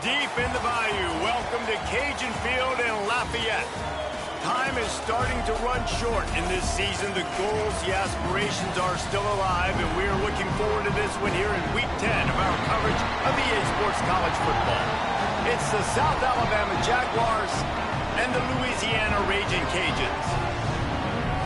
deep in the bayou. Welcome to Cajun Field in Lafayette. Time is starting to run short in this season. The goals, the aspirations are still alive, and we are looking forward to this one here in Week 10 of our coverage of EA Sports College Football. It's the South Alabama Jaguars and the Louisiana Raging Cajuns.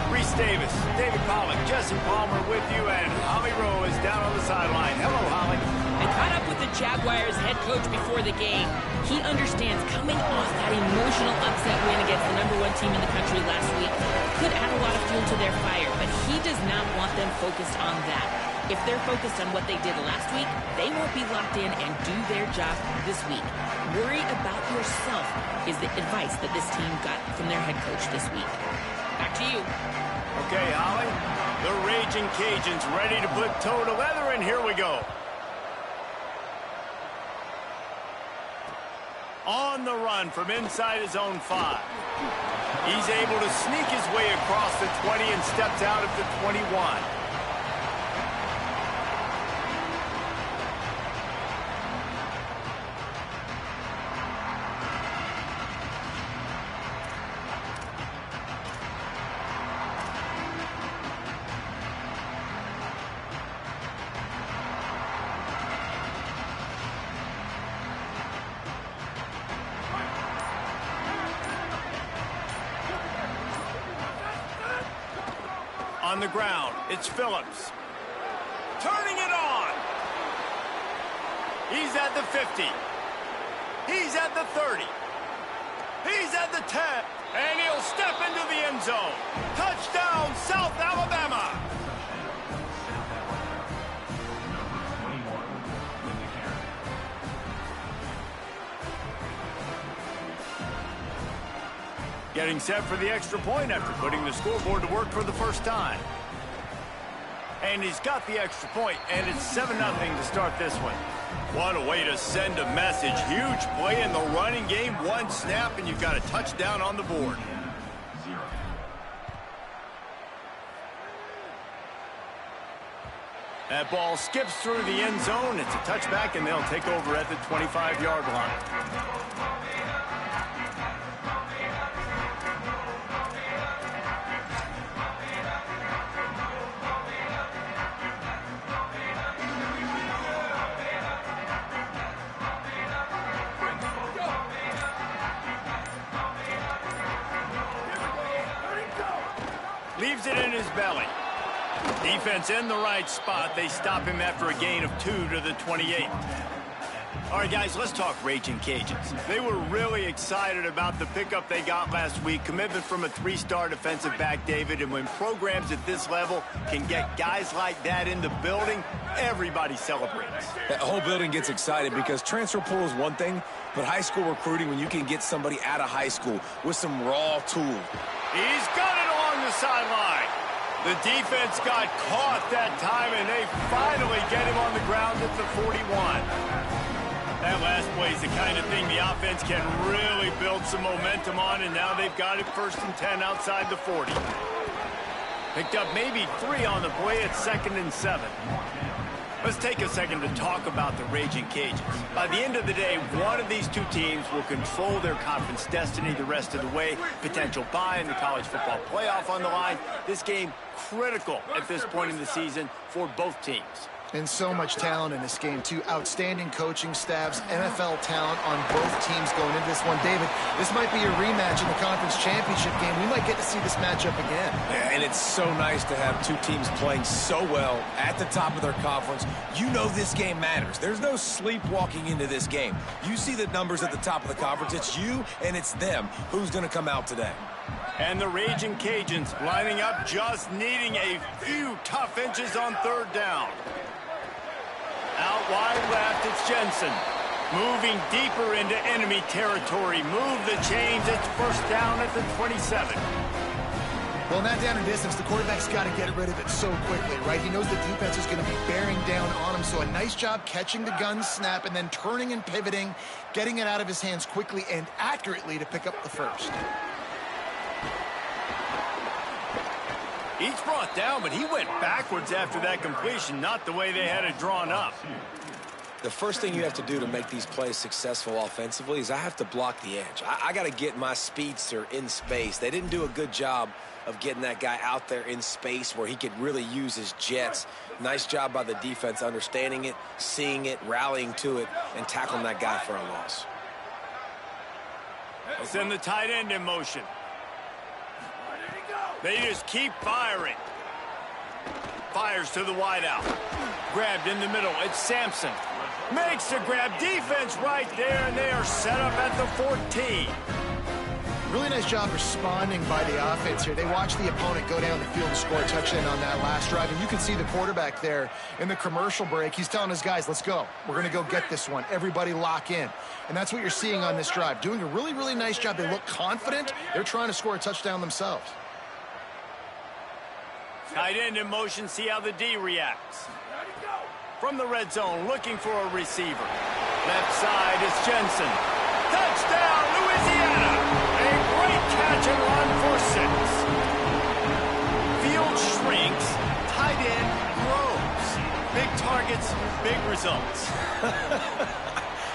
Reese Davis, David Pollock, Jesse Palmer with you, and Holly Rowe is down on the sideline. Hello, Holly. I caught up with the Jaguars head coach before the game. He understands coming off that emotional upset win against the #1 team in the country last week could add a lot of fuel to their fire, but he does not want them focused on that. If they're focused on what they did last week, they won't be locked in and do their job this week. Worry about yourself is the advice that this team got from their head coach this week. Back to you. Okay, Holly. The Raging Cajuns ready to put toe to leather, and here we go. On the run from inside his own 5. He's able to sneak his way across the 20 and steps out at the 21. On the ground, it's Phillips. Turning it on. He's at the 50. He's at the 30. He's at the 10. And he'll step into the end zone. Touchdown, South Alabama. Getting set for the extra point after putting the scoreboard to work for the first time. And he's got the extra point, and it's 7-0 to start this one. What a way to send a message. Huge play in the running game. One snap, and you've got a touchdown on the board. That ball skips through the end zone. It's a touchback, and they'll take over at the 25-yard line. Leaves it in his belly. Defense in the right spot. They stop him after a gain of 2 to the 28. All right, guys, let's talk Raging Cajuns. They were really excited about the pickup they got last week. Commitment from a 3-star defensive back, David. And when programs at this level can get guys like that in the building, everybody celebrates. That whole building gets excited because transfer pool is one thing, but high school recruiting, when you can get somebody out of high school with some raw tool. He's got it along the sideline. The defense got caught that time, and they finally get him on the ground at the 41. That last play is the kind of thing the offense can really build some momentum on, and now they've got it 1st and 10 outside the 40. Picked up maybe 3 on the play at 2nd and 7. Let's take a second to talk about the Raging Cajuns. By the end of the day, one of these two teams will control their conference destiny the rest of the way. Potential bye in the college football playoff on the line. This game critical at this point in the season for both teams. And so much talent in this game, too. Outstanding coaching staffs, NFL talent on both teams going into this one. David, this might be a rematch in the conference championship game. We might get to see this matchup again. Yeah, and it's so nice to have two teams playing so well at the top of their conference. You know this game matters. There's no sleepwalking into this game. You see the numbers at the top of the conference. It's you and it's them. Who's going to come out today? And the Raging Cajuns lining up, just needing a few tough inches on 3rd down. Out wide left, it's Jensen. Moving deeper into enemy territory. Move the chains. It's 1st down at the 27. Well, not down in distance. The quarterback's got to get rid of it so quickly, right? He knows the defense is going to be bearing down on him. So a nice job catching the gun snap and then turning and pivoting, getting it out of his hands quickly and accurately to pick up the 1st. Each brought down, but he went backwards after that completion, not the way they had it drawn up. the first thing you have to do to make these plays successful offensively is I have to block the edge. I got to get my speedster in space. They didn't do a good job of getting that guy out there in space where he could really use his jets. Nice job by the defense understanding it, seeing it, rallying to it, and tackling that guy for a loss. They'll send the tight end in motion. They just keep firing. Fires to the wideout. Grabbed in the middle. It's Sampson. Makes the grab. Defense right there, and they are set up at the 14. Really nice job responding by the offense here. They watched the opponent go down the field and score a touchdown on that last drive. And you can see the quarterback there in the commercial break. He's telling his guys, let's go. We're going to go get this one. Everybody lock in. And that's what you're seeing on this drive. Doing a really, really nice job. They look confident. They're trying to score a touchdown themselves. Tight end in motion. See how the D reacts. From the red zone, looking for a receiver. Left side is Jensen. Touchdown, Louisiana! A great catch and run for 6. Field shrinks, tight end grows. Big targets, big results.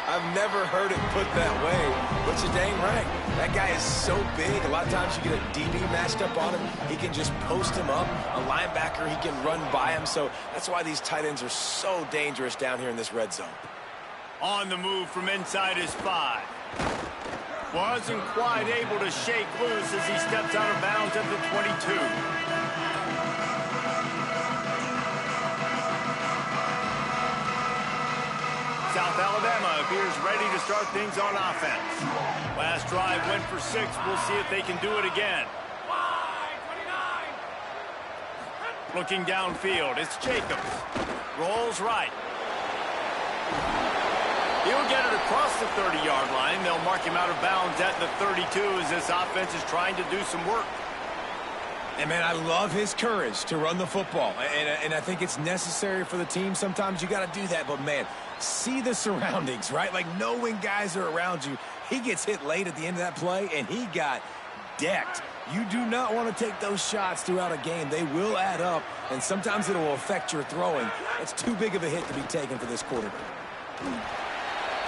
I've never heard it put that way, but you're dang right. That guy is so big. A lot of times you get a DB matched up on him. He can just post him up. A linebacker, he can run by him. So that's why these tight ends are so dangerous down here in this red zone. On the move from inside his 5. Wasn't quite able to shake loose as he steps out of bounds at the 22. South Alabama appears ready to start things on offense. Last drive went for 6. We'll see if they can do it again. Looking downfield, it's Jacobs. Rolls right. He'll get it across the 30-yard line. They'll mark him out of bounds at the 32 as this offense is trying to do some work. And, man, I love his courage to run the football. And I think it's necessary for the team. Sometimes you got to do that. But, man, see the surroundings, right? Like, know when guys are around you. He gets hit late at the end of that play, and he got decked. You do not want to take those shots throughout a game. They will add up, and sometimes it will affect your throwing. It's too big of a hit to be taken for this quarterback.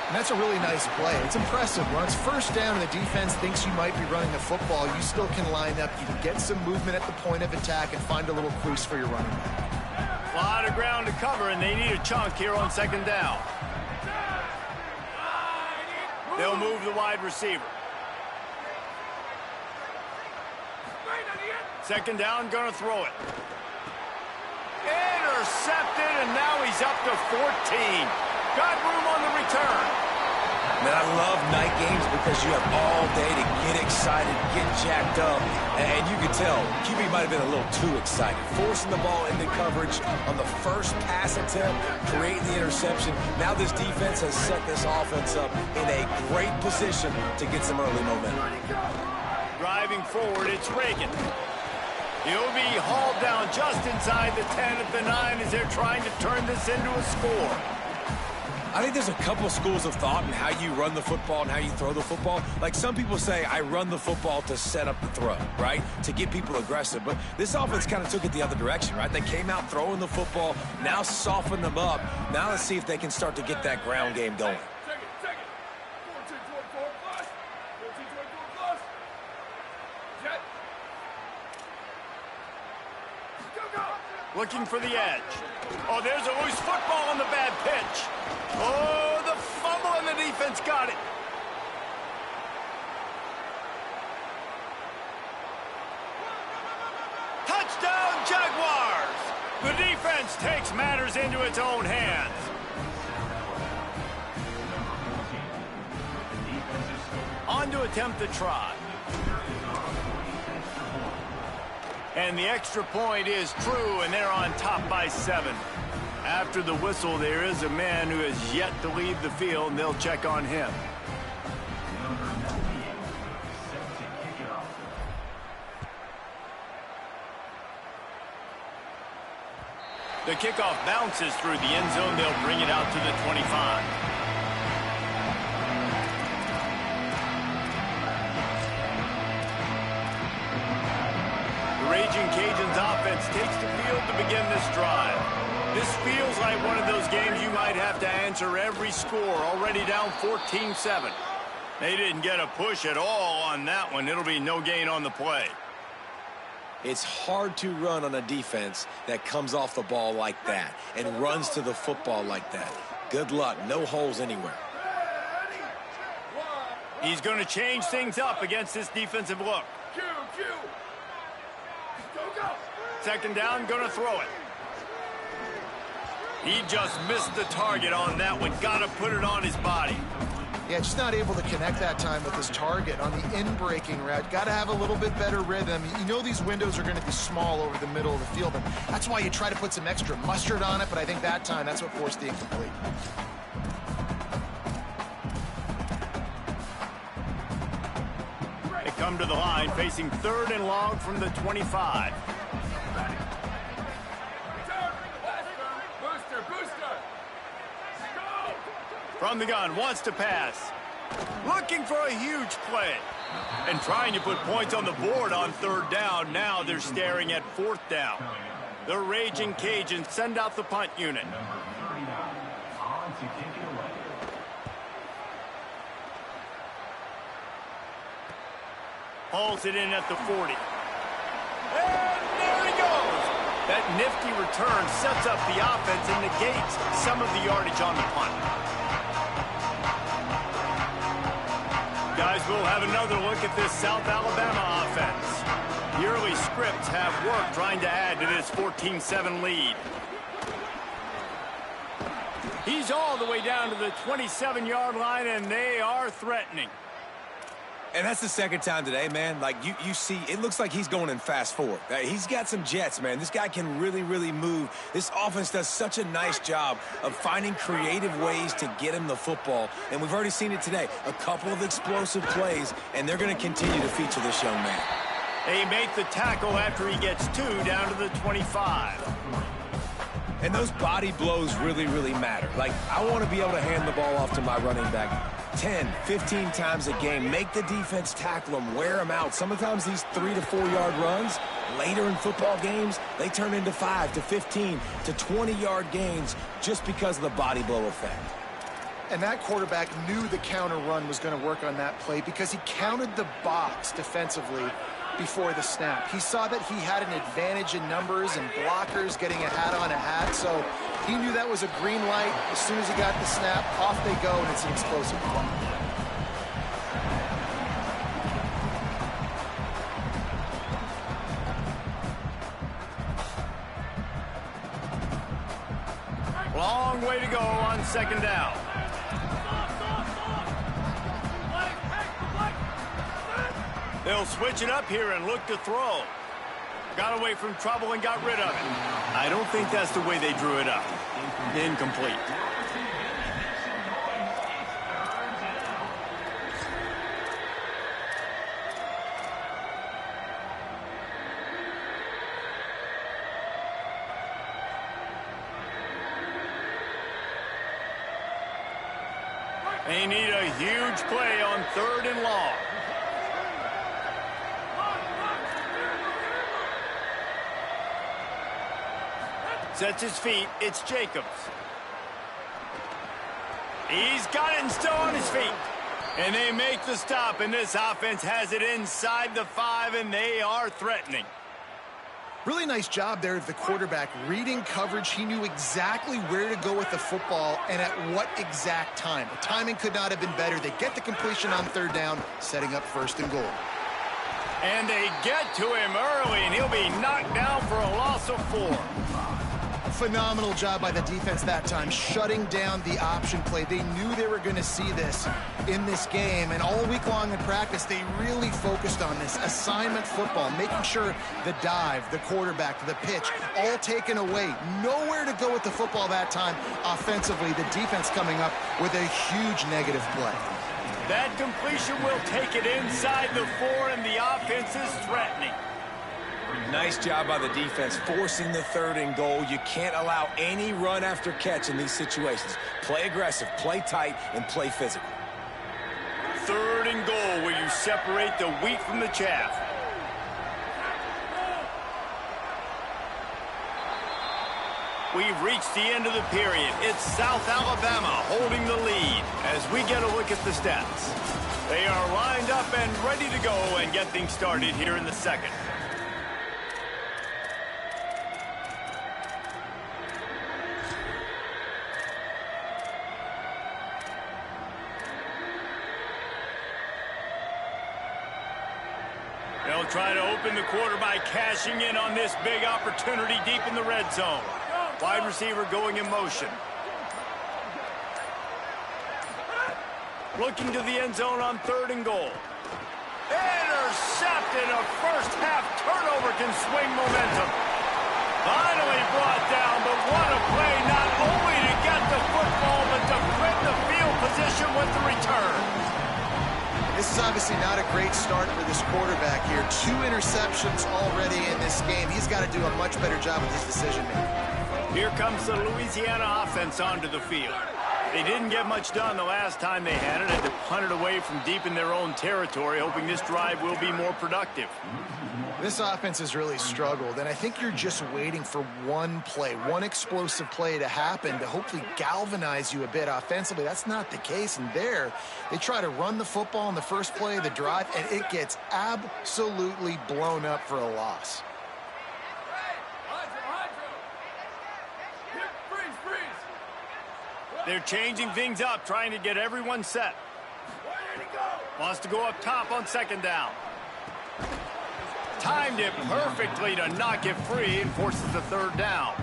And that's a really nice play. It's impressive. When it's first down and the defense thinks you might be running the football, you still can line up. You can get some movement at the point of attack and find a little crease for your running back. A lot of ground to cover, and they need a chunk here on second down. They'll move the wide receiver. Second down, gonna throw it. Intercepted, and now he's up to 14. Got room on the return. Man, I love night games because you have all day to get excited, get jacked up, and you can tell QB might have been a little too excited. Forcing the ball into coverage on the first pass attempt, creating the interception. Now this defense has set this offense up in a great position to get some early momentum. Driving forward, it's Reagan. He'll be hauled down just inside the 10 at the 9 as they're trying to turn this into a score. I think there's a couple schools of thought in how you run the football and how you throw the football. Like some people say, I run the football to set up the throw, right? To get people aggressive. But this offense kind of took it the other direction, right? They came out throwing the football, now soften them up. Now let's see if they can start to get that ground game going. Looking for the edge. Oh, there's a loose football on the bad pitch. Oh, the fumble, and the defense got it. Touchdown, Jaguars! The defense takes matters into its own hands. On to attempt the try. And the extra point is true, and they're on top by 7. After the whistle, there is a man who has yet to leave the field, and they'll check on him. The kickoff bounces through the end zone. They'll bring it out to the 25. The Raging Cajuns offense takes the field to begin this drive. This feels like one of those games you might have to answer every score, already down 14-7. They didn't get a push at all on that one. It'll be no gain on the play. It's hard to run on a defense that comes off the ball like that and runs to the football like that. Good luck. No holes anywhere. He's going to change things up against this defensive look. Second down, going to throw it. He just missed the target on that one. Got to put it on his body. Yeah, just not able to connect that time with his target on the in-breaking route. Got to have a little bit better rhythm. You know these windows are going to be small over the middle of the field, and that's why you try to put some extra mustard on it, but I think that time that's what forced the incomplete. They come to the line facing 3rd and long from the 25. From the gun, wants to pass. Looking for a huge play. And trying to put points on the board on 3rd down. Now they're staring at 4th down. The Raging Cajuns send out the punt unit. Hauls it in at the 40. And there he goes. That nifty return sets up the offense and negates some of the yardage on the punt. Guys, we'll have another look at this South Alabama offense. The early scripts have worked trying to add to this 14-7 lead. He's all the way down to the 27-yard line, and they are threatening. And that's the second time today, man. Like, you see, it looks like he's going in fast forward. He's got some jets, man. This guy can really, really move. This offense does such a nice job of finding creative ways to get him the football. And we've already seen it today. A couple of explosive plays, and they're going to continue to feature this young man. They make the tackle after he gets 2 down to the 25. And those body blows really, really matter. Like, I want to be able to hand the ball off to my running back 10, 15 times a game. Make the defense tackle them, wear them out. Sometimes these 3 to 4 yard runs, later in football games, they turn into 5 to 15 to 20 yard gains just because of the body blow effect. And that quarterback knew the counter run was going to work on that play because he counted the box defensively before the snap. He saw that he had an advantage in numbers and blockers getting a hat on a hat, so he knew that was a green light. As soon as he got the snap, off they go, and it's an explosive play. Long way to go on 2nd down. They'll switch it up here and look to throw. Got away from trouble and got rid of it. I don't think that's the way they drew it up. Incomplete. They need a huge play on 3rd and long. Sets his feet. It's Jacobs. He's got it and still on his feet. And they make the stop, and this offense has it inside the 5, and they are threatening. Really nice job there of the quarterback. Reading coverage, he knew exactly where to go with the football and at what exact time. The timing could not have been better. They get the completion on 3rd down, setting up 1st and goal. And they get to him early, and he'll be knocked down for a loss of 4. Phenomenal job by the defense that time, shutting down the option play. They knew they were going to see this in this game, and all week long in practice, they really focused on this assignment football, making sure the dive, the quarterback, the pitch, all taken away. Nowhere to go with the football that time offensively. The defense coming up with a huge negative play. That completion will take it inside the 4, and the offense is threatening. Nice job by the defense, forcing the 3rd and goal. You can't allow any run after catch in these situations. Play aggressive, play tight, and play physical. 3rd and goal, where you separate the wheat from the chaff. We've reached the end of the period. It's South Alabama holding the lead as we get a look at the stats. They are lined up and ready to go and get things started here in the second. They'll try to open the quarter by cashing in on this big opportunity deep in the red zone. Wide receiver going in motion. Looking to the end zone on 3rd and goal. Intercepted. A first-half turnover can swing momentum. Finally brought down, but what a play, not only to get the football, but to flip the field position with the return. This is obviously not a great start for this quarterback here. 2 interceptions already in this game. He's got to do a much better job with his decision-making. Here comes the Louisiana offense onto the field. They didn't get much done the last time they had it. Had to punt it away from deep in their own territory, hoping this drive will be more productive. This offense has really struggled, and I think you're just waiting for one play, one explosive play to happen to hopefully galvanize you a bit offensively. That's not the case, and there, they try to run the football in the first play of the drive, and it gets absolutely blown up for a loss. They're changing things up, trying to get everyone set. Wants to go up top on 2nd down. Timed it perfectly to knock it free and forces the 3rd down.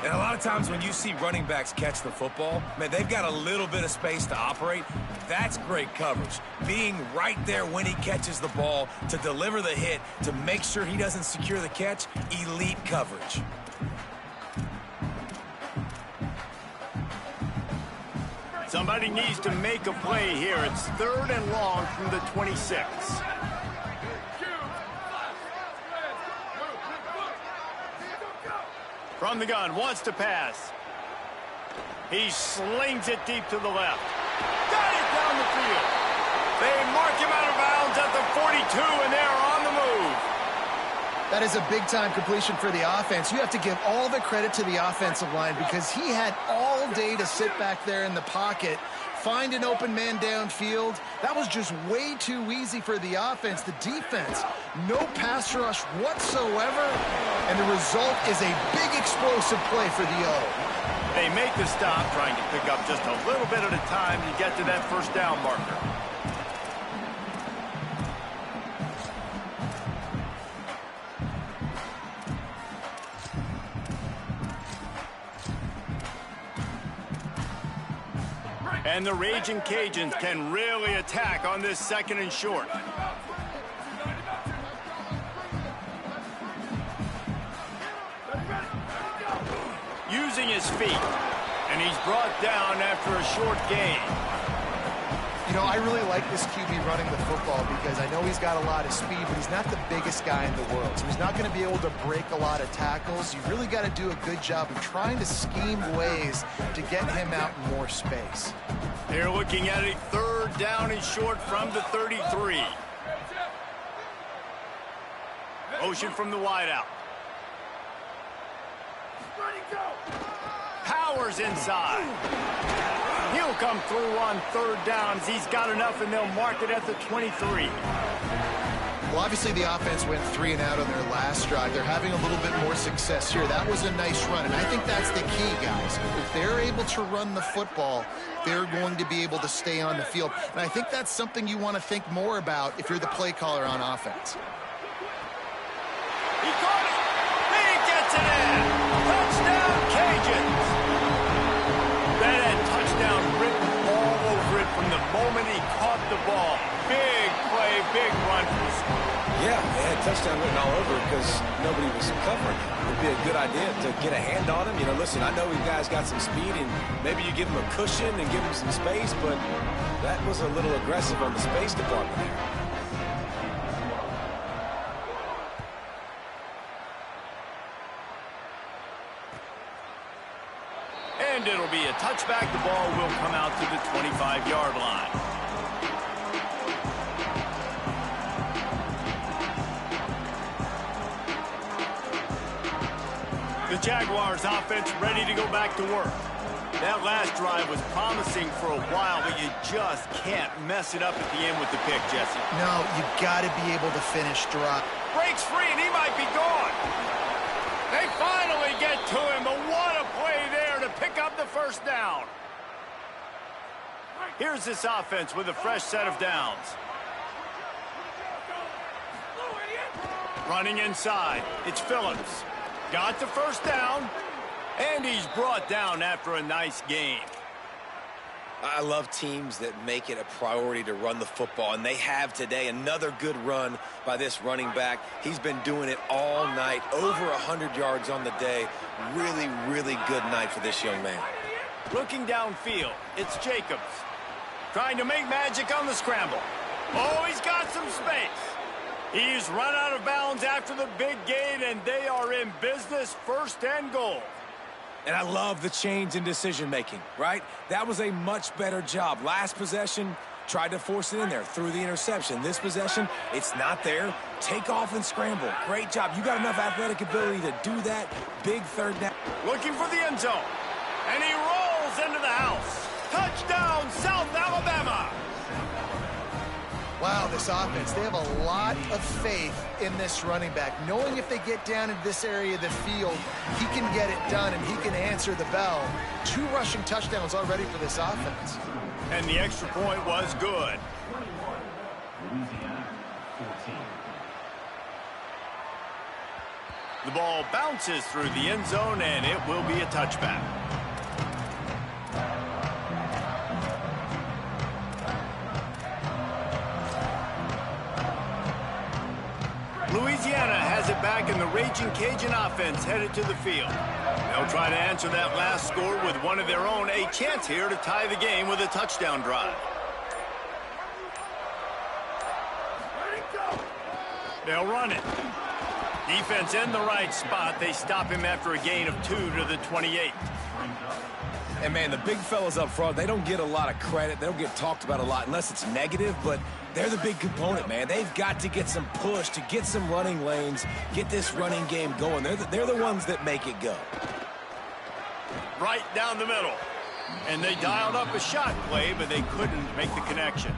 And a lot of times when you see running backs catch the football, man, they've got a little bit of space to operate. That's great coverage. Being right there when he catches the ball to deliver the hit, to make sure he doesn't secure the catch, elite coverage. Somebody needs to make a play here. It's 3rd and long from the 26. From the gun, wants to pass. He slings it deep to the left. Got it down the field. They mark him out of bounds at the 42, and they're on the move. That is a big-time completion for the offense. You have to give all the credit to the offensive line because he had all day to sit back there in the pocket, find an open man downfield. That was just way too easy for the offense. The defense, no pass rush whatsoever, and the result is a big explosive play for the O. They make the stop, trying to pick up just a little bit at a time to get to that 1st down marker. And the Raging Cajuns can really attack on this 2nd and short. Using his feet. And he's brought down after a short gain. You know, I really like this QB running the football because I know he's got a lot of speed, but he's not the biggest guy in the world. So he's not going to be able to break a lot of tackles. You really got to do a good job of trying to scheme ways to get him out in more space. They're looking at a 3rd down and short from the 33. Motion from the wideout. Powers inside. He'll come through on 3rd down as he's got enough, and they'll mark it at the 23. Well, obviously the offense went 3 and out on their last drive. They're having a little bit more success here. That was a nice run, and I think that's the key, guys. If they're able to run the football, they're going to be able to stay on the field. And I think that's something you want to think more about if you're the play caller on offense. He caught it. He gets it in. Touchdown, Cajuns. That had touchdown written all over it from the moment he caught the ball. Big play, big run for the score. Yeah, they had touchdown written all over because nobody was covering him. It'd be a good idea to get a hand on him. You know, listen, I know you guys got some speed, and maybe you give him a cushion and give him some space, but that was a little aggressive on the space department there. And it'll be a touchback. The ball will come out to the 25-yard line. The Jaguars offense ready to go back to work. That last drive was promising for a while, but you just can't mess it up at the end with the pick, Jesse. No, you got to be able to finish drop. Breaks free, and he might be gone. They finally get to him, but what a play there to pick up the first down. Here's this offense with a fresh set of downs. Running inside, it's Phillips. Got the first down, and he's brought down after a nice game. I love teams that make it a priority to run the football, and they have today. Another good run by this running back. He's been doing it all night, over 100 yards on the day. Really, really good night for this young man. Looking downfield, it's Jacobs. Trying to make magic on the scramble. Oh, he's got some space. He's run out of bounds after the big gain, and they are in business, first and goal. And I love the change in decision-making, right? That was a much better job. Last possession, tried to force it in there, threw the interception. This possession, it's not there. Take off and scramble. Great job. You got enough athletic ability to do that. Big third down. Looking for the end zone. And he rolls into the house. Touchdown, South Alabama. Wow, this offense, they have a lot of faith in this running back. Knowing if they get down in this area of the field, he can get it done and he can answer the bell. 2 rushing touchdowns already for this offense. And the extra point was good. Louisiana 14. The ball bounces through the end zone, and it will be a touchback. Louisiana has it back, and the Raging Cajun offense headed to the field. They'll try to answer that last score with one of their own. A chance here to tie the game with a touchdown drive. They'll run it. Defense in the right spot. They stop him after a gain of 2 to the 28. And, man, the big fellas up front, they don't get a lot of credit. They don't get talked about a lot unless it's negative, but they're the big component, man. They've got to get some push, to get some running lanes, get this running game going. They're the ones that make it go. Right down the middle. And they dialed up a shot play, but they couldn't make the connection.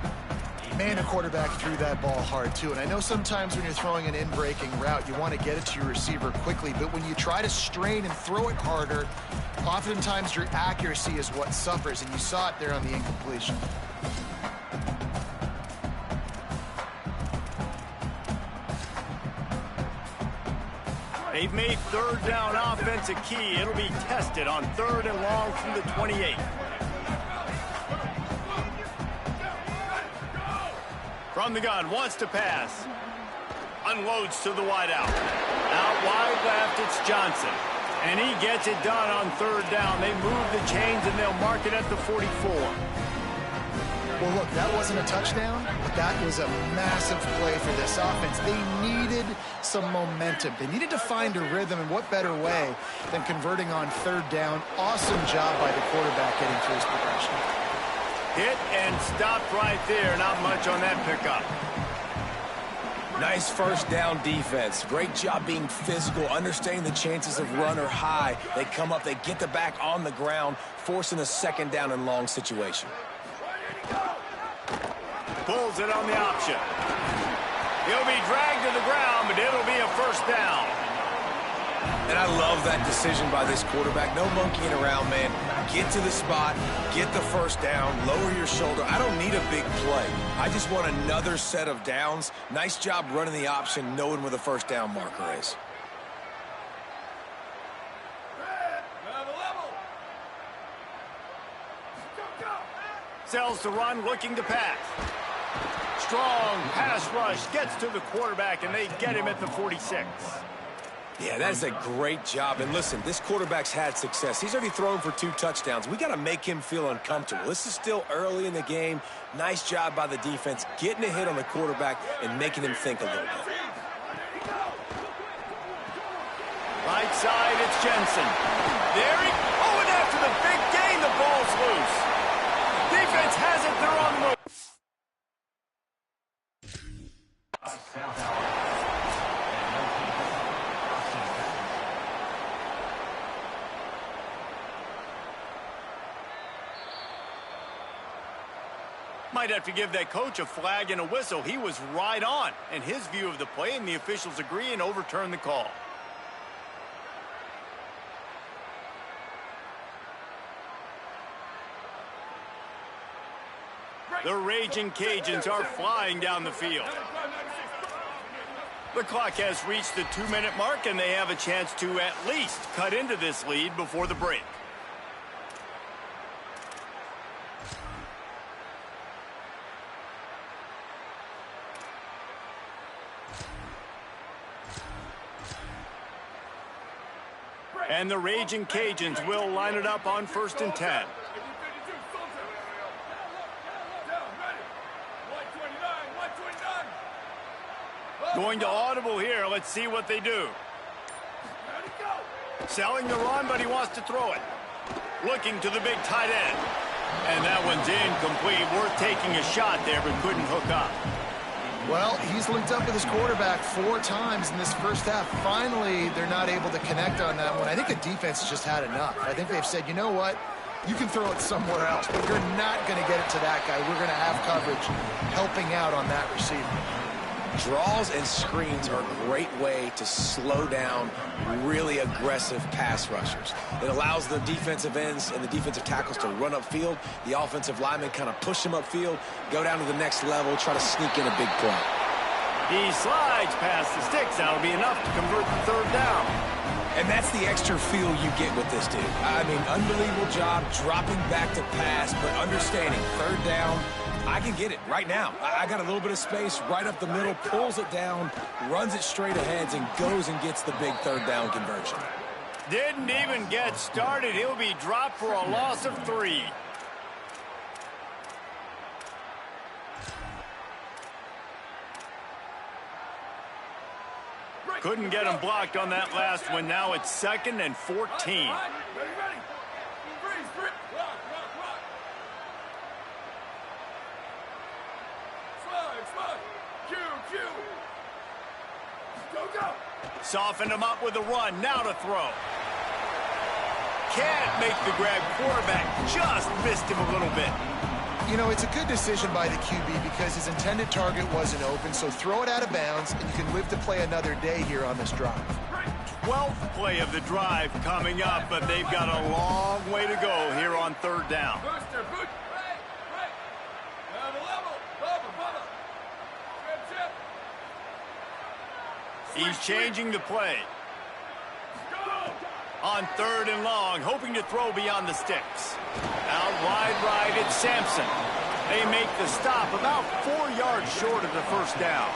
Man, the quarterback threw that ball hard, too. And I know sometimes when you're throwing an in-breaking route, you want to get it to your receiver quickly. But when you try to strain and throw it harder, oftentimes your accuracy is what suffers. And you saw it there on the incompletion. They've made third down offense a key. It'll be tested on 3rd and long from the 28. From the gun, wants to pass. Unloads to the wideout. Out wide left, it's Johnson. And he gets it done on 3rd down. They move the chains, and they'll mark it at the 44. Well, look, that wasn't a touchdown, but that was a massive play for this offense. They needed some momentum. They needed to find a rhythm, and what better way than converting on 3rd down. Awesome job by the quarterback getting through his progression. Hit and stopped right there. Not much on that pickup. Nice first down defense. Great job being physical, understanding the chances of run are high. They come up, they get the back on the ground, forcing a 2nd down and long situation. Pulls it on the option. He'll be dragged to the ground, but it'll be a 1st down. And I love that decision by this quarterback. No monkeying around, man. Get to the spot, get the 1st down, lower your shoulder. I don't need a big play. I just want another set of downs. Nice job running the option, knowing where the 1st down marker is. Sells to run, looking to pass. Strong pass rush, gets to the quarterback, and they get him at the 46. Yeah, that is a great job. And listen, this quarterback's had success. He's already thrown for 2 touchdowns. We got to make him feel uncomfortable. This is still early in the game. Nice job by the defense, getting a hit on the quarterback and making him think a little bit. Right side, it's Jensen. There he... Oh, and after the big gain, the ball's loose. Defense has it. They're on the move. might have to give that coach a flag and a whistle. He was right on in his view of the play, and the officials agree and overturn the call. The Raging Cajuns are flying down the field. The clock has reached the 2-minute mark, and they have a chance to at least cut into this lead before the break. And the Raging Cajuns will line it up on 1st and 10. Going to audible here. Let's see what they do. Selling the run, but he wants to throw it. Looking to the big tight end. And that one's incomplete. Worth taking a shot there, but couldn't hook up. Well, he's linked up with his quarterback 4 times in this first half. Finally, they're not able to connect on that one. I think the defense has just had enough. I think they've said, you know what? You can throw it somewhere else, but you're not going to get it to that guy. We're going to have coverage helping out on that receiver. Draws and screens are a great way to slow down really aggressive pass rushers. It allows the defensive ends and the defensive tackles to run upfield. The offensive linemen kind of push them upfield, go down to the next level, try to sneak in a big play. He slides past the sticks. That'll be enough to convert the 3rd down. And that's the extra feel you get with this dude. I mean, unbelievable job dropping back to pass, but understanding 3rd down, I can get it right now. I got a little bit of space right up the middle, pulls it down, runs it straight ahead, and goes and gets the big 3rd down conversion. Didn't even get started. He'll be dropped for a loss of 3. Couldn't get him blocked on that last one. Now it's 2nd and 14. Softened him up with a run. Now to throw. Can't make the grab. Quarterback just missed him a little bit. You know, it's a good decision by the QB because his intended target wasn't open, so throw it out of bounds, and you can live to play another day here on this drive. 12th play of the drive coming up, but they've got a long way to go here on 3rd down. He's changing the play. On 3rd and long, hoping to throw beyond the sticks. Out wide right, it's Sampson. They make the stop about 4 yards short of the 1st down.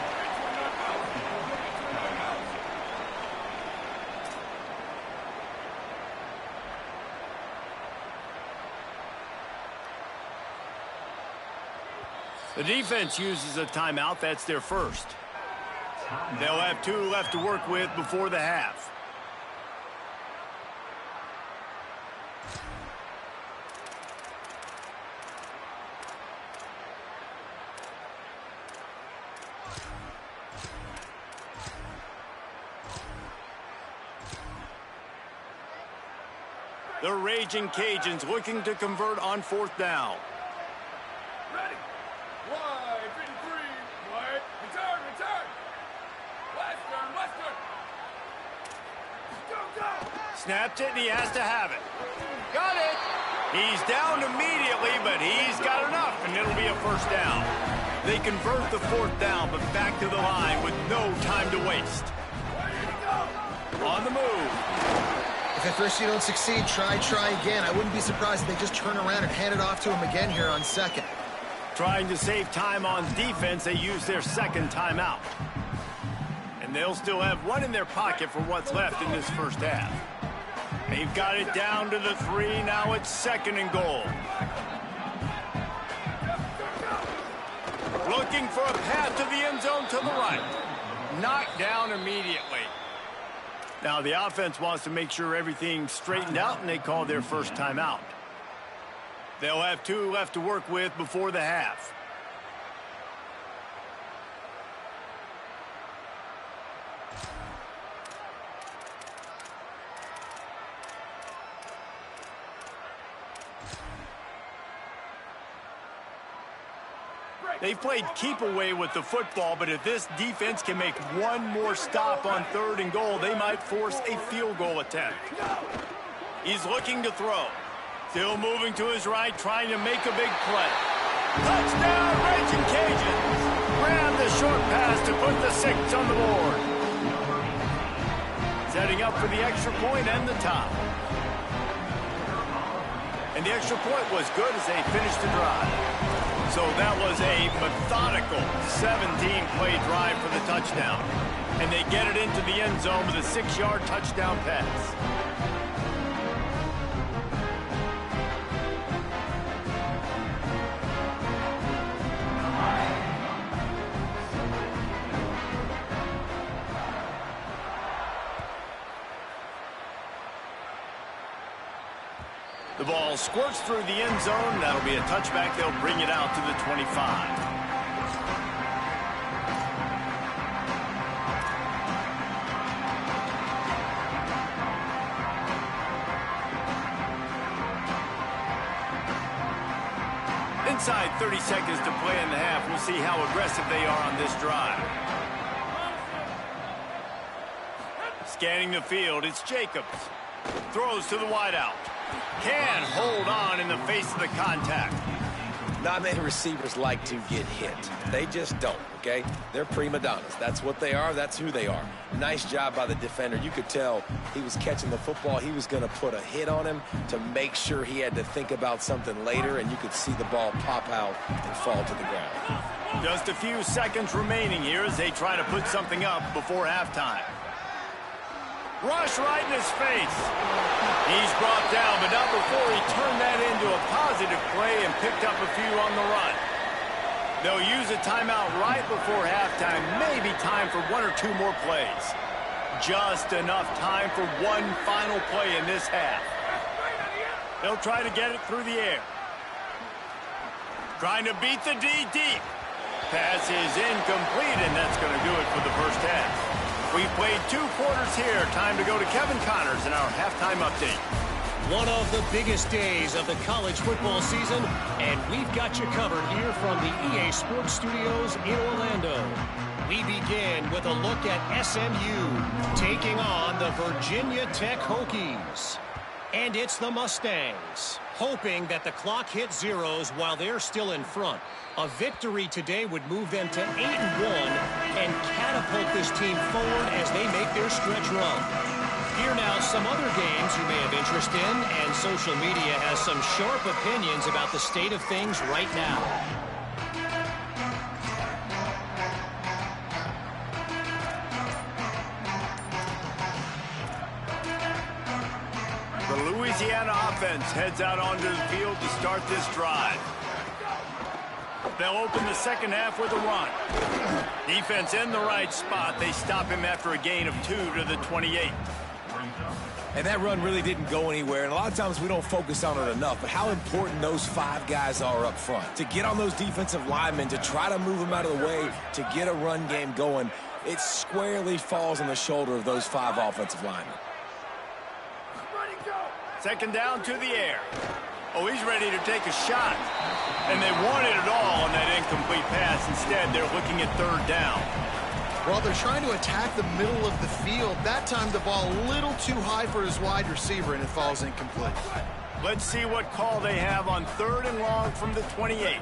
The defense uses a timeout. That's their first. They'll have 2 left to work with before the half. The Raging Cajuns looking to convert on 4th down. Ready. Wide, 53. Wide. Return. Western. Go. Snapped it, and he has to have it. Got it. He's down immediately, but he's got enough, and it'll be a 1st down. They convert the 4th down, but back to the line with no time to waste. On the move. If at first you don't succeed, try again. I wouldn't be surprised if they just turn around and hand it off to him again here on 2nd. Trying to save time on defense, they use their 2nd timeout. And they'll still have 1 in their pocket for what's left in this 1st half. They've got it down to the 3. Now it's 2nd and goal. Looking for a path to the end zone to the right. Knocked down immediately. Now the offense wants to make sure everything's straightened out, and they call their 1st timeout. They'll have 2 left to work with before the half. They've played keep away with the football, but if this defense can make one more stop on 3rd and goal, they might force a field goal attempt. He's looking to throw. Still moving to his right, trying to make a big play. Touchdown, Raging Cajuns! Grab the short pass to put the 6 on the board. Setting up for the extra point and the tie. And the extra point was good as they finished the drive. So that was a methodical 17-play drive for the touchdown. And they get it into the end zone with a 6-yard touchdown pass. The ball squirts through the end zone. That'll be a touchback. They'll bring it out to the 25. Inside 30 seconds to play in the half. We'll see how aggressive they are on this drive. Scanning the field, it's Jacobs. Throws to the wideout. Can hold on in the face of the contact. Not many receivers like to get hit. They just don't, okay? They're prima donnas. That's what they are. That's who they are. Nice job by the defender. You could tell he was catching the football. He was going to put a hit on him to make sure he had to think about something later, and you could see the ball pop out and fall to the ground. Just a few seconds remaining here as they try to put something up before halftime. Rush right in his face. He's brought down, but not before he turned that into a positive play and picked up a few on the run. They'll use a timeout right before halftime. Maybe time for 1 or 2 more plays. Just enough time for one final play in this half. They'll try to get it through the air. Trying to beat the D deep. Pass is incomplete, and that's going to do it for the first half. We've played 2 quarters here. Time to go to Kevin Connors in our halftime update. One of the biggest days of the college football season, and we've got you covered here from the EA Sports Studios in Orlando. We begin with a look at SMU taking on the Virginia Tech Hokies. And it's the Mustangs, hoping that the clock hits zeros while they're still in front. A victory today would move them to 8-1 and catapult this team forward as they make their stretch run. Here now some other games you may have interest in, and social media has some sharp opinions about the state of things right now. The Louisiana offense heads out onto the field to start this drive. They'll open the second half with a run. Defense in the right spot. They stop him after a gain of 2 to the 28. And that run really didn't go anywhere, and a lot of times we don't focus on it enough, but how important those 5 guys are up front. To get on those defensive linemen, to try to move them out of the way, to get a run game going, it squarely falls on the shoulder of those 5 offensive linemen. Second down to the air. Oh, he's ready to take a shot. And they wanted it all on that incomplete pass. Instead, they're looking at 3rd down. Well, they're trying to attack the middle of the field. That time, the ball a little too high for his wide receiver, and it falls incomplete. Let's see what call they have on 3rd and long from the 28.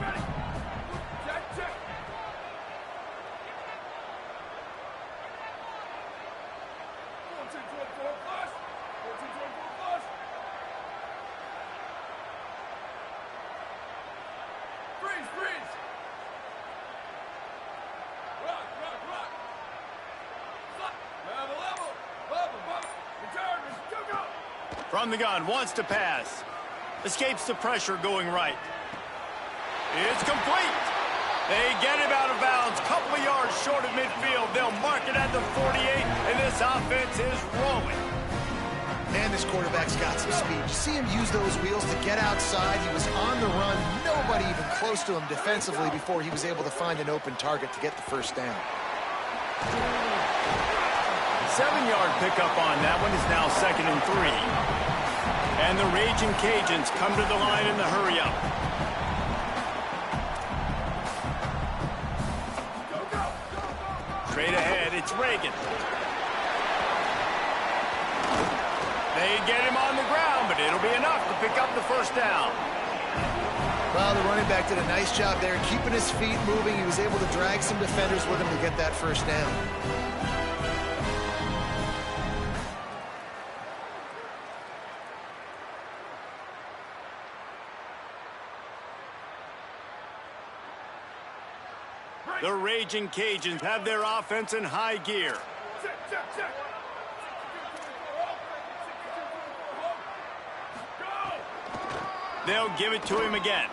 From the gun, wants to pass. Escapes the pressure going right. It's complete. They get him out of bounds. Couple of yards short of midfield. They'll mark it at the 48, and this offense is rolling. Man, this quarterback's got some speed. You see him use those wheels to get outside. He was on the run. Nobody even close to him defensively before he was able to find an open target to get the first down. 7-yard pickup on that one is now 2nd and 3. And the Raging Cajuns come to the line in the hurry-up. Straight ahead, it's Reagan. They get him on the ground, but it'll be enough to pick up the first down. Well, the running back did a nice job there, keeping his feet moving. He was able to drag some defenders with him to get that first down. The Raging Cajuns have their offense in high gear. They'll give it to him again.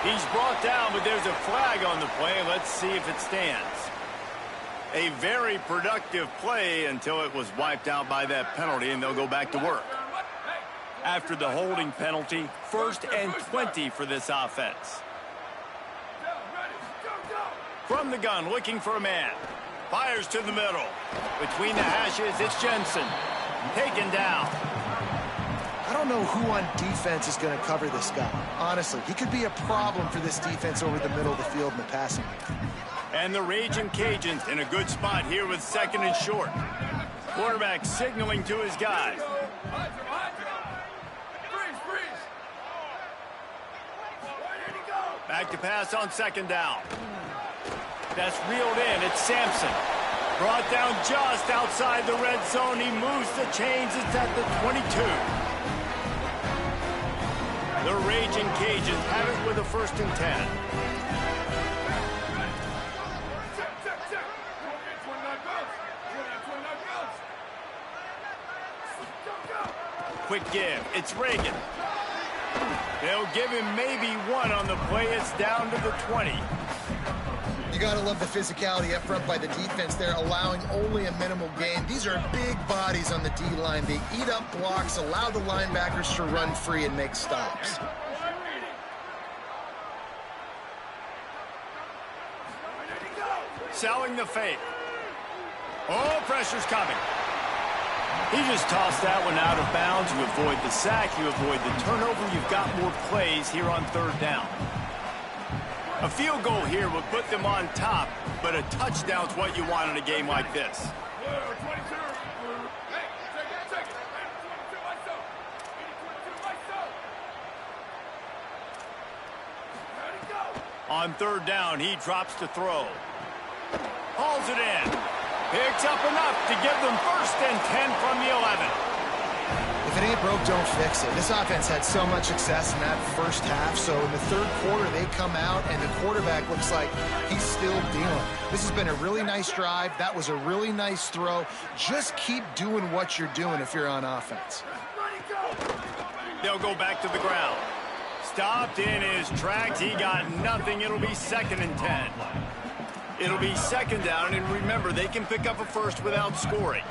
He's brought down, but there's a flag on the play. Let's see if it stands. A very productive play until it was wiped out by that penalty, and they'll go back to work. After the holding penalty, 1st and 20 for this offense. From the gun, looking for a man. Fires to the middle. Between the hashes, it's Jensen. Taken down. I don't know who on defense is going to cover this guy. Honestly, he could be a problem for this defense over the middle of the field in the passing game. And the Raging Cajuns in a good spot here with 2nd and short. Quarterback signaling to his guys. Back to pass on 2nd down. That's reeled in. It's Sampson. Brought down just outside the red zone. He moves the chains. It's at the 22. The Raging Cajuns have it with a 1st and 10. Quick give. It's Reagan. They'll give him maybe 1 on the play. It's down to the 20. You got to love the physicality up front by the defense there, allowing only a minimal gain. These are big bodies on the D-line. They eat up blocks, allow the linebackers to run free and make stops. Selling the fake. Oh, pressure's coming. He just tossed that one out of bounds. You avoid the sack, you avoid the turnover. You've got more plays here on 3rd down. A field goal here would put them on top, but a touchdown's what you want in a game like this. On 3rd down, he drops to throw. Hauls it in. Picks up enough to give them 1st and 10 from the 11. If it ain't broke, don't fix it. This offense had so much success in that first half, so in the 3rd quarter, they come out, and the quarterback looks like he's still dealing. This has been a really nice drive. That was a really nice throw. Just keep doing what you're doing if you're on offense. They'll go back to the ground. Stopped in his tracks. He got nothing. It'll be 2nd and 10. It'll be 2nd down, and remember, they can pick up a 1st without scoring.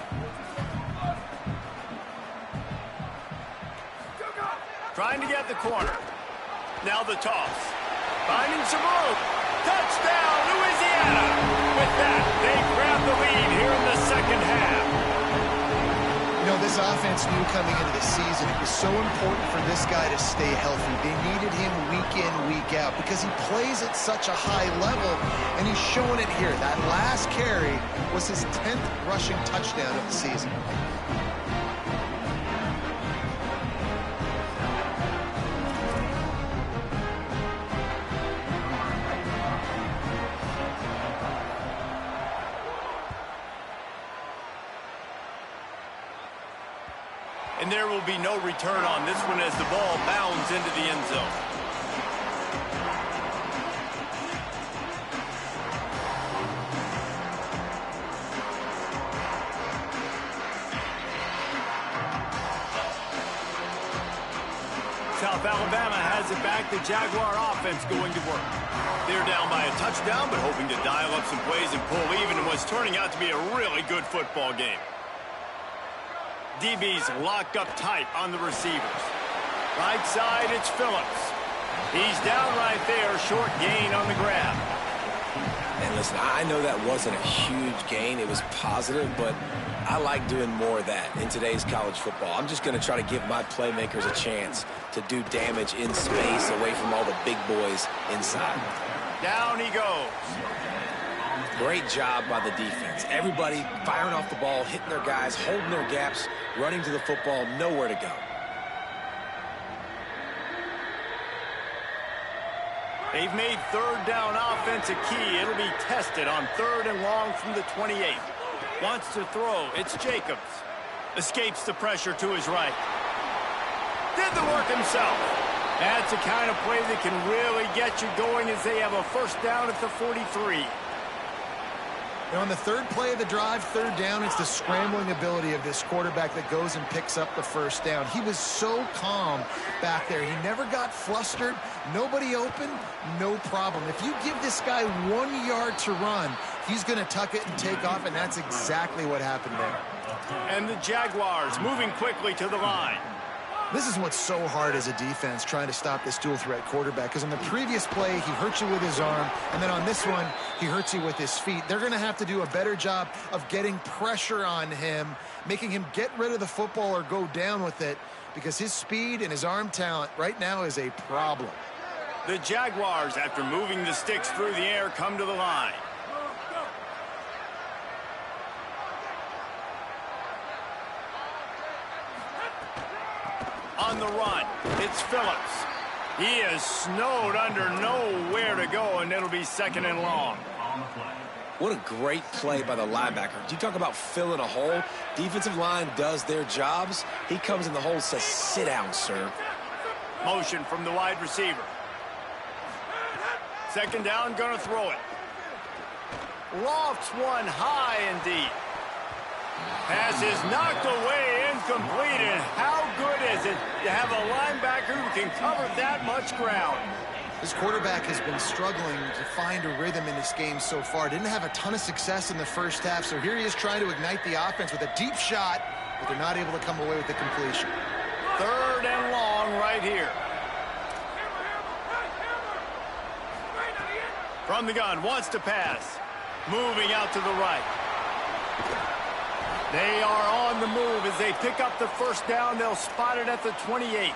Trying to get the corner. Now the toss. Finding some room. Touchdown, Louisiana! With that, they grab the lead here in the 2nd half. You know, this offense knew coming into the season it was so important for this guy to stay healthy. They needed him week in, week out because he plays at such a high level, and he's showing it here. That last carry was his 10th rushing touchdown of the season. And there will be no return on this one as the ball bounds into the end zone. South Alabama has it back. The Jaguar offense going to work. They're down by a touchdown, but hoping to dial up some plays and pull even in what's turning out to be a really good football game. DB's locked up tight on the receivers. Right side, it's Phillips. He's down right there, short gain on the grab. And listen, I know that wasn't a huge gain. It was positive, but I like doing more of that in today's college football. I'm just going to try to give my playmakers a chance to do damage in space away from all the big boys inside. Down he goes. Great job by the defense. Everybody firing off the ball, hitting their guys, holding their gaps, running to the football, nowhere to go. They've made third down offense a key. It'll be tested on 3rd and long from the 28. Wants to throw. It's Jacobs. Escapes the pressure to his right. Did the work himself. That's the kind of play that can really get you going as they have a first down at the 43. And on the third play of the drive, 3rd down, it's the scrambling ability of this quarterback that goes and picks up the first down. He was so calm back there. He never got flustered. Nobody open, no problem. If you give this guy 1 yard to run, he's going to tuck it and take off, and that's exactly what happened there. And the Jaguars moving quickly to the line. This is what's so hard as a defense, trying to stop this dual threat quarterback, because on the previous play, he hurt you with his arm, and then on this one, he hurts you with his feet. They're going to have to do a better job of getting pressure on him, making him get rid of the football or go down with it, because his speed and his arm talent right now is a problem. The Jaguars, after moving the sticks through the air, come to the line. On the run, it's Phillips. He is snowed under, nowhere to go, and it'll be 2nd and long. What a great play by the linebacker. You talk about filling a hole. Defensive line does their jobs. He comes in the hole and says, sit down, sir. Motion from the wide receiver. 2nd down, gonna throw it. Lofts one high and deep. Pass is knocked away, incomplete, and how good is it to have a linebacker who can cover that much ground? This quarterback has been struggling to find a rhythm in this game so far. Didn't have a ton of success in the first half, so here he is trying to ignite the offense with a deep shot, but they're not able to come away with the completion. 3rd and long right here. From the gun, wants to pass. Moving out to the right. They are on the move as they pick up the first down. They'll spot it at the 28.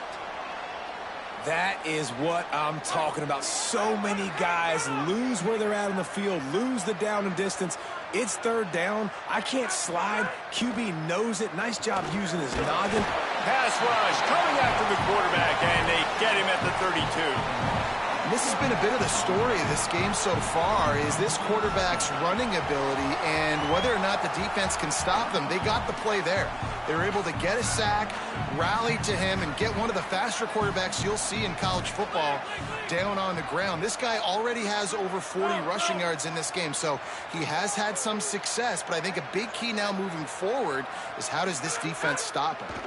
That is what I'm talking about. So many guys lose where they're at on the field, lose the down and distance. It's 3rd down. I can't slide. QB knows it. Nice job using his noggin. Pass rush coming after the quarterback, and they get him at the 32. This has been a bit of the story of this game so far, is this quarterback's running ability and whether or not the defense can stop them. They got the play there. They were able to get a sack, rally to him, and get one of the faster quarterbacks you'll see in college football down on the ground. This guy already has over 40 rushing yards in this game, so he has had some success, but I think a big key now moving forward is how does this defense stop him?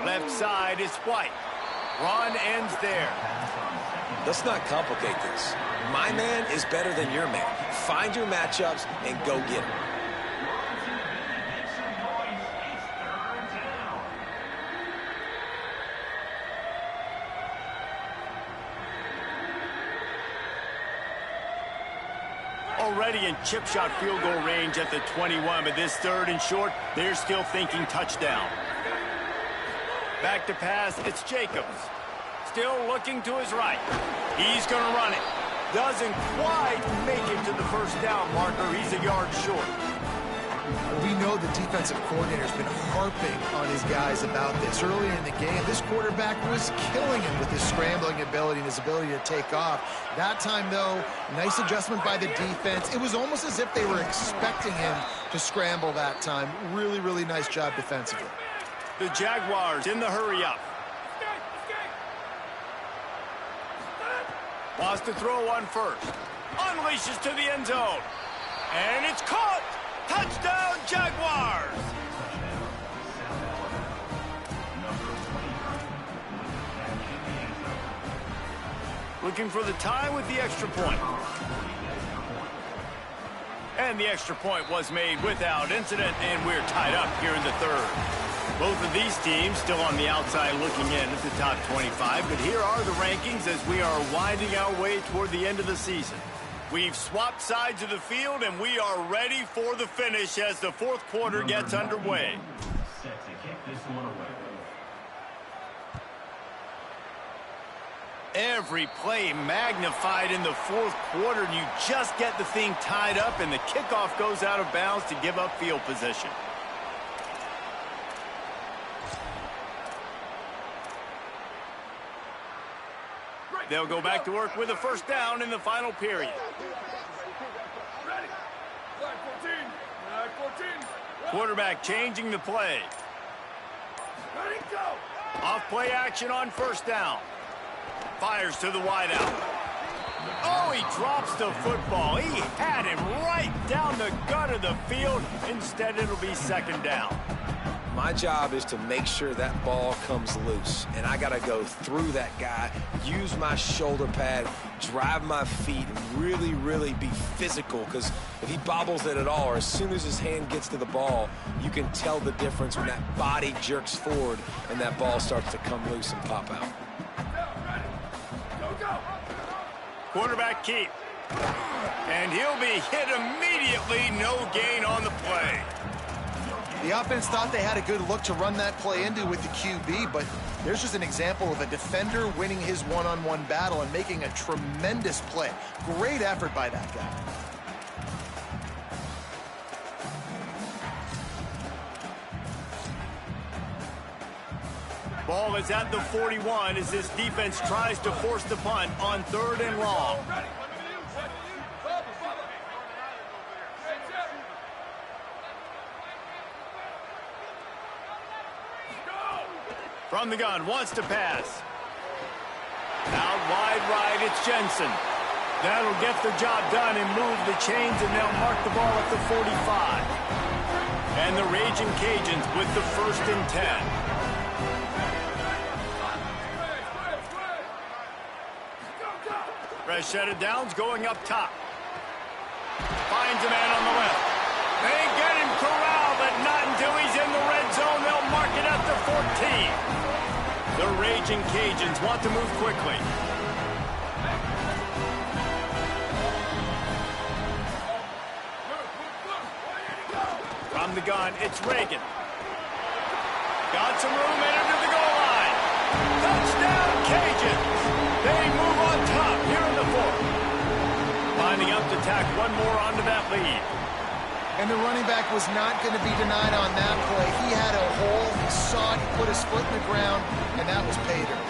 Left side is White. Run ends there. Let's not complicate this. My man is better than your man. Find your matchups and go get them. Already in chip shot field goal range at the 21, but this 3rd and short, they're still thinking touchdown. Back to pass, it's Jacobs. Still looking to his right. He's going to run it. Doesn't quite make it to the first down marker. He's a yard short. We know the defensive coordinator's been harping on his guys about this. Earlier in the game, this quarterback was killing him with his scrambling ability and his ability to take off. That time, though, nice adjustment by the defense. It was almost as if they were expecting him to scramble that time. Really, really nice job defensively. The Jaguars in the hurry-up. Wants to throw one first. Unleashes to the end zone. And it's caught! Touchdown, Jaguars! Looking for the tie with the extra point. And the extra point was made without incident, and we're tied up here in the 3rd. Both of these teams still on the outside looking in at the top 25, but here are the rankings as we are winding our way toward the end of the season. We've swapped sides of the field, and we are ready for the finish as the 4th quarter gets underway. Every play magnified in the fourth quarter, and you just get the thing tied up, and the kickoff goes out of bounds to give up field position. They'll go back to work with a first down in the final period. Ready. Flag 14. Flag 14. Quarterback changing the play. Ready, go. Off play action on first down. Fires to the wideout. Oh, he drops the football. He had him right down the gut of the field. Instead, it'll be second down. My job is to make sure that ball comes loose, and I got to go through that guy, use my shoulder pad, drive my feet, and really, really be physical, because if he bobbles it at all, or as soon as his hand gets to the ball, you can tell the difference when that body jerks forward and that ball starts to come loose and pop out. Quarterback keep. And he'll be hit immediately. No gain on the play. The offense thought they had a good look to run that play into with the QB, but there's just an example of a defender winning his one-on-one battle and making a tremendous play. Great effort by that guy. Ball is at the 41 as this defense tries to force the punt on 3rd and long. From the gun, wants to pass. Out wide right, it's Jensen. That'll get the job done and move the chains, and they'll mark the ball at the 45. And the Raging Cajuns with the 1st and 10. Fresh set of downs going up top. Finds a man on the left. They get him corralled, but not until he's in the red zone. They'll mark it at the 14. The Raging Cajuns want to move quickly. From the gun, it's Reagan. Got some room in under the goal line. Touchdown, Cajuns! They move on top here in the 4th. Lining up to tack one more onto that lead. And the running back was not going to be denied on that play. He had a hole, he saw it, he put his foot in the ground, and that was pay dirt.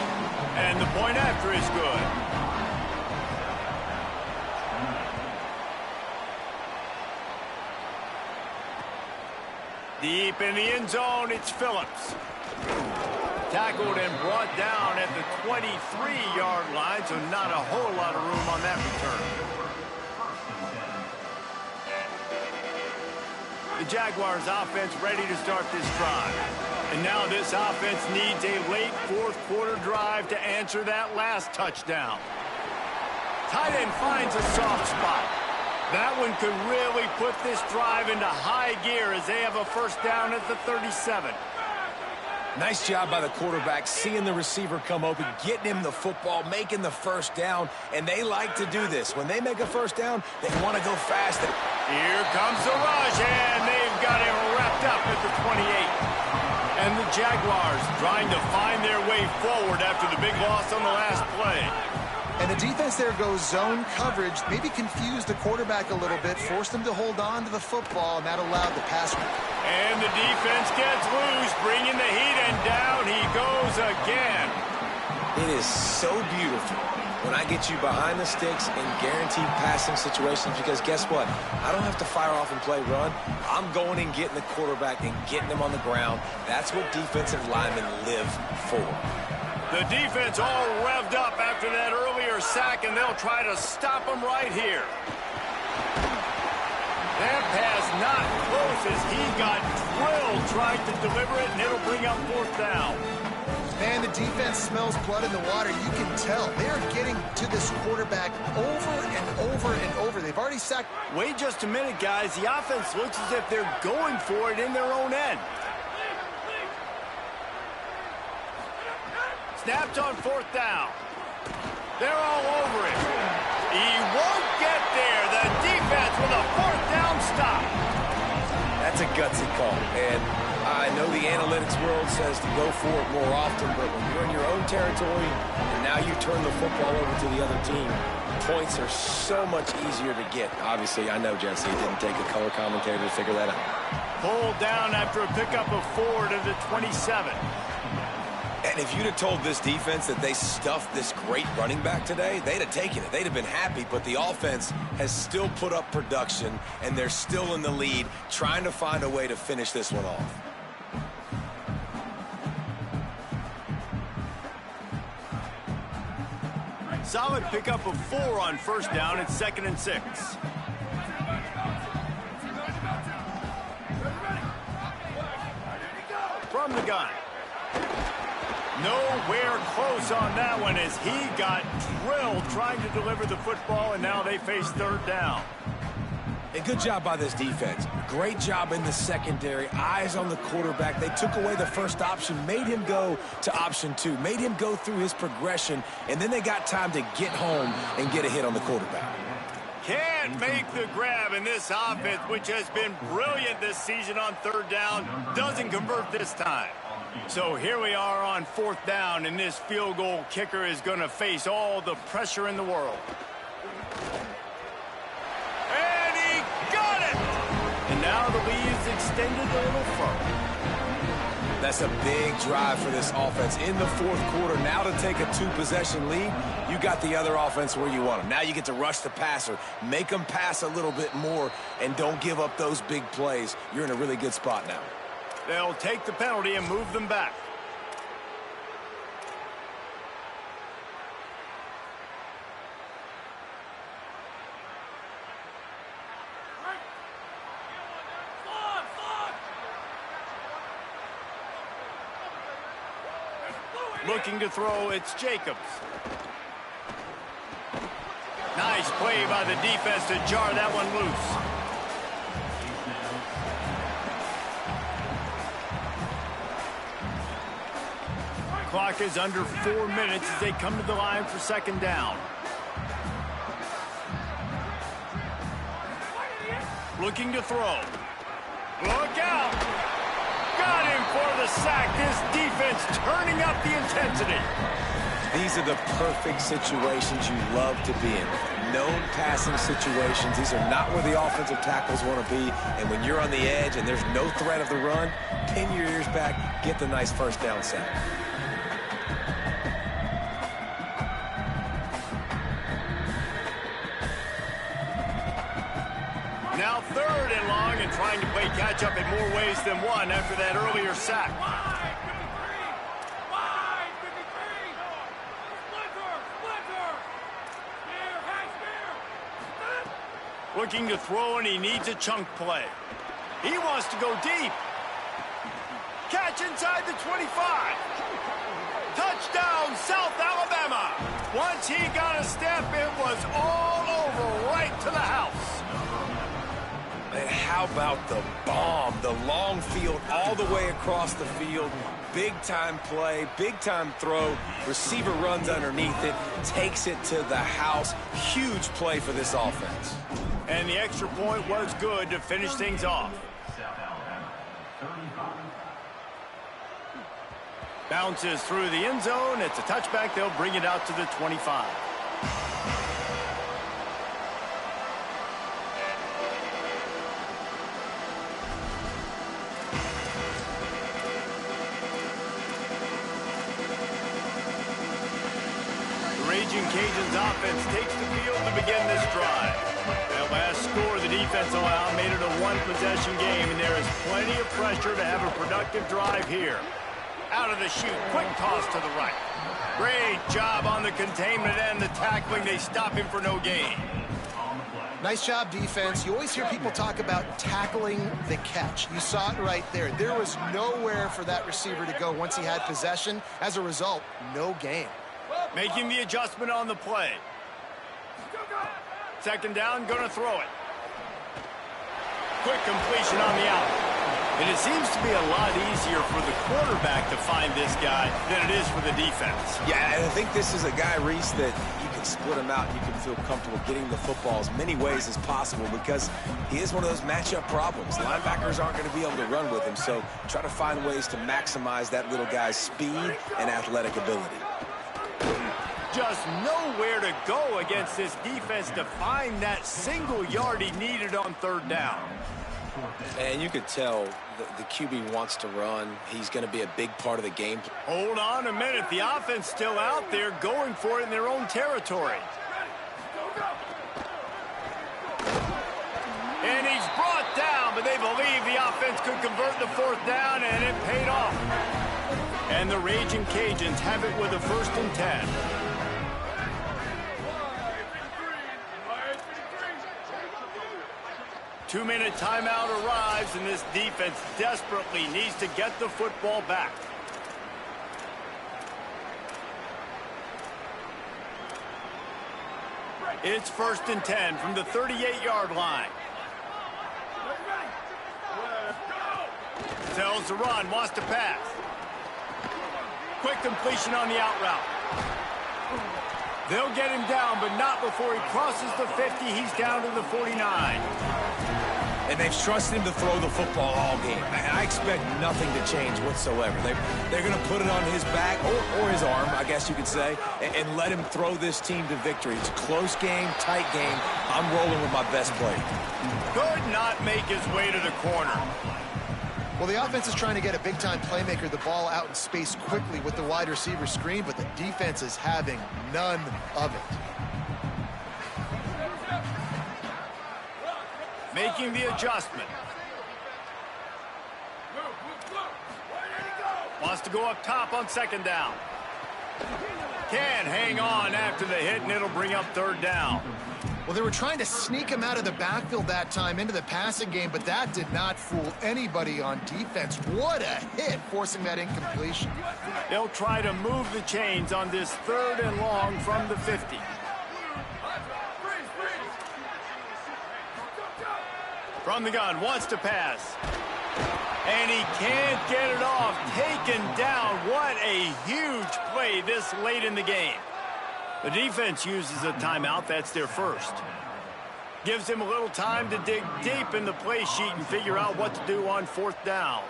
And the point after is good. Deep in the end zone, it's Phillips. Tackled and brought down at the 23-yard line, so not a whole lot of room on that return. The Jaguars offense ready to start this drive. And now this offense needs a late 4th quarter drive to answer that last touchdown. Tight end finds a soft spot. That one could really put this drive into high gear as they have a first down at the 37. Nice job by the quarterback, seeing the receiver come open, getting him the football, making the first down, and they like to do this. When they make a first down, they want to go fast. Here comes the rush, and they've got him wrapped up at the 28. And the Jaguars trying to find their way forward after the big loss on the last play. And the defense there goes zone coverage, maybe confused the quarterback a little bit, forced him to hold on to the football, and that allowed the pass. And the defense gets loose, bringing the heat, and down he goes again. It is so beautiful when I get you behind the sticks in guaranteed passing situations, because guess what? I don't have to fire off and play run. I'm going and getting the quarterback and getting him on the ground. That's what defensive linemen live for. The defense all revved up after that earlier sack, and they'll try to stop him right here. That pass not close as he got drilled trying to deliver it, and it'll bring up 4th down. Man, the defense smells blood in the water. You can tell. They're getting to this quarterback over and over and over. They've already sacked. Wait just a minute, guys. The offense looks as if they're going for it in their own end. Snapped on 4th down. They're all over it. He won't get there. The defense with a 4th down stop. That's a gutsy call, and I know the analytics world says to go for it more often, but when you're in your own territory and now you turn the football over to the other team, points are so much easier to get. Obviously, I know, Jesse, it didn't take a color commentator to figure that out. Pulled down after a pickup of 4 to the 27. And if you'd have told this defense that they stuffed this great running back today, they'd have taken it. They'd have been happy, but the offense has still put up production, and they're still in the lead, trying to find a way to finish this one off. Solid pickup of 4 on first down. It's 2nd and 6. From the gun. Nowhere close on that one as he got drilled trying to deliver the football, and now they face 3rd down. A good job by this defense. Great job in the secondary. Eyes on the quarterback. They took away the first option, made him go to option 2, made him go through his progression, and then they got time to get home and get a hit on the quarterback. Can't make the grab in this offense, which has been brilliant this season on 3rd down. Doesn't convert this time. So here we are on 4th down, and this field goal kicker is going to face all the pressure in the world. And he got it! And now the lead is extended a little further. That's a big drive for this offense in the 4th quarter. Now to take a 2-possession lead, you got the other offense where you want them. Now you get to rush the passer, make them pass a little bit more, and don't give up those big plays. You're in a really good spot now. They'll take the penalty and move them back. Looking to throw, it's Jacobs. Nice play by the defense to jar that one loose. Clock is under 4 minutes as they come to the line for 2nd down. Looking to throw. Look out! Got him for the sack. This defense turning up the intensity. These are the perfect situations you love to be in. Known passing situations. These are not where the offensive tackles want to be. And when you're on the edge and there's no threat of the run, pin your ears back, get the nice 1st down sack. Now 3rd and long and trying to play catch-up in more ways than one after that earlier sack. Looking to throw, and he needs a chunk play. He wants to go deep. Catch inside the 25. Touchdown, South Alabama. Once he got a step, it was all over right to the house. And how about the bomb, the long field all the way across the field. Big-time play, big-time throw. Receiver runs underneath it, takes it to the house. Huge play for this offense. And the extra point was good to finish things off. Bounces through the end zone. It's a touchback. They'll bring it out to the 25. Raging Cajuns offense takes the field to begin this drive. That last score the defense allowed made it a 1-possession game, and there is plenty of pressure to have a productive drive here. Out of the chute, quick toss to the right. Great job on the containment and the tackling. They stop him for no gain. Nice job, defense. You always hear people talk about tackling the catch. You saw it right there. There was nowhere for that receiver to go once he had possession. As a result, no gain. Making the adjustment on the play. 2nd down, gonna throw it. Quick completion on the out. And it seems to be a lot easier for the quarterback to find this guy than it is for the defense. Yeah, and I think this is a guy, Reese, that you can split him out and you can feel comfortable getting the football as many ways as possible because he is one of those matchup problems. Linebackers aren't going to be able to run with him, so try to find ways to maximize that little guy's speed and athletic ability. Just nowhere to go against this defense to find that single yard he needed on third down. And you could tell the QB wants to run. He's going to be a big part of the game. Hold on a minute. The offense still out there going for it in their own territory. And he's brought down, but they believe the offense could convert the fourth down, and it paid off. And the Raging Cajuns have it with a 1st and 10. Two-minute timeout arrives, and this defense desperately needs to get the football back. It's 1st and 10 from the 38-yard line. Tells the run, wants to pass. Quick completion on the out route. They'll get him down, but not before he crosses the 50. He's down to the 49. And they've trusted him to throw the football all game. And I expect nothing to change whatsoever. They're going to put it on his back, or his arm, I guess you could say, and let him throw this team to victory. It's a close game, tight game. I'm rolling with my best player. Could not make his way to the corner. Well, the offense is trying to get a big-time playmaker the ball out in space quickly with the wide receiver screen, but the defense is having none of it. Making the adjustment. Wants to go up top on 2nd down. Can hang on after the hit, and it'll bring up 3rd down. Well, they were trying to sneak him out of the backfield that time into the passing game, but that did not fool anybody on defense. What a hit, forcing that incompletion. They'll try to move the chains on this 3rd and long from the 50. From the gun, wants to pass. And he can't get it off. Taken down. What a huge play this late in the game. The defense uses a timeout. That's their first. Gives him a little time to dig deep in the play sheet and figure out what to do on 4th down.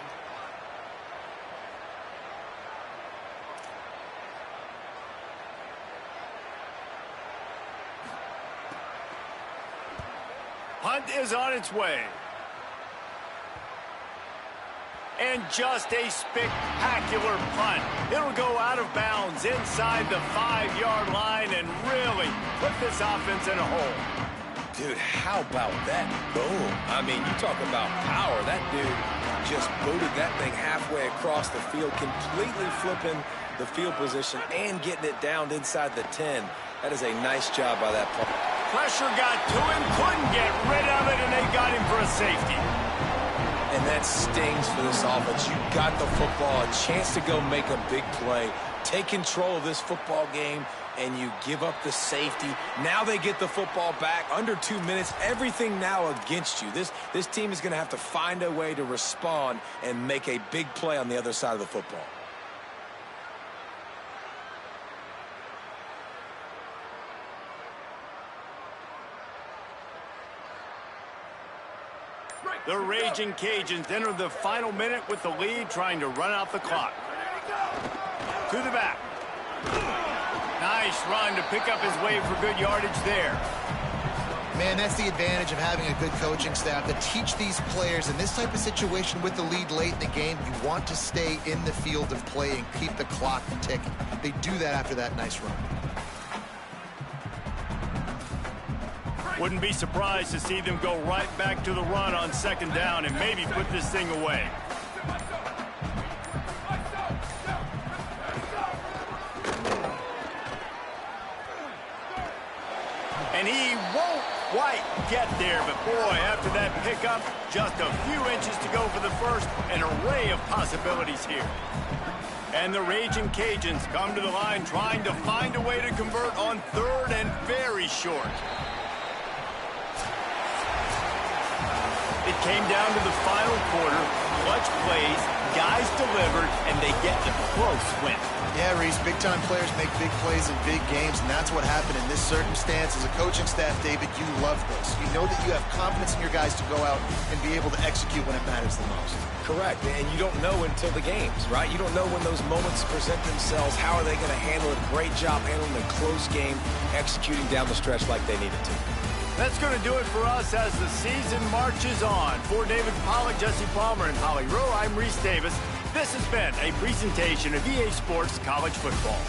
Punt is on its way. And just a spectacular punt. It'll go out of bounds inside the 5-yard line and really put this offense in a hole. Dude, how about that boom? I mean, you talk about power. That dude just booted that thing halfway across the field, completely flipping the field position and getting it down inside the 10. That is a nice job by that punt. Pressure got to him, couldn't get rid of it, and they got him for a safety. And that stings for this offense. You got the football, a chance to go make a big play, take control of this football game, and you give up the safety. Now they get the football back under 2 minutes. Everything now against you. This team is going to have to find a way to respond and make a big play on the other side of the football. The Raging Cajuns enter the final minute with the lead, trying to run out the clock. To the back. Nice run to pick up his way for good yardage there. Man, that's the advantage of having a good coaching staff to teach these players in this type of situation with the lead late in the game. You want to stay in the field of play and keep the clock ticking. They do that after that nice run. Wouldn't be surprised to see them go right back to the run on 2nd down and maybe put this thing away. And he won't quite get there, but boy, after that pickup, just a few inches to go for the first. An array of possibilities here. And the Raging Cajuns come to the line trying to find a way to convert on 3rd and very short. It it came down to the final quarter, clutch plays, guys delivered, and they get a close win. Yeah, Reese, big-time players make big plays in big games, and that's what happened in this circumstance. As a coaching staff, David, you love this. You know that you have confidence in your guys to go out and be able to execute when it matters the most. Correct, and you don't know until the games, right? You don't know when those moments present themselves. How are they going to handle it? Great job handling a close game, executing down the stretch like they needed to. That's going to do it for us as the season marches on. For David Pollack, Jesse Palmer, and Holly Rowe, I'm Reese Davis. This has been a presentation of EA Sports College Football.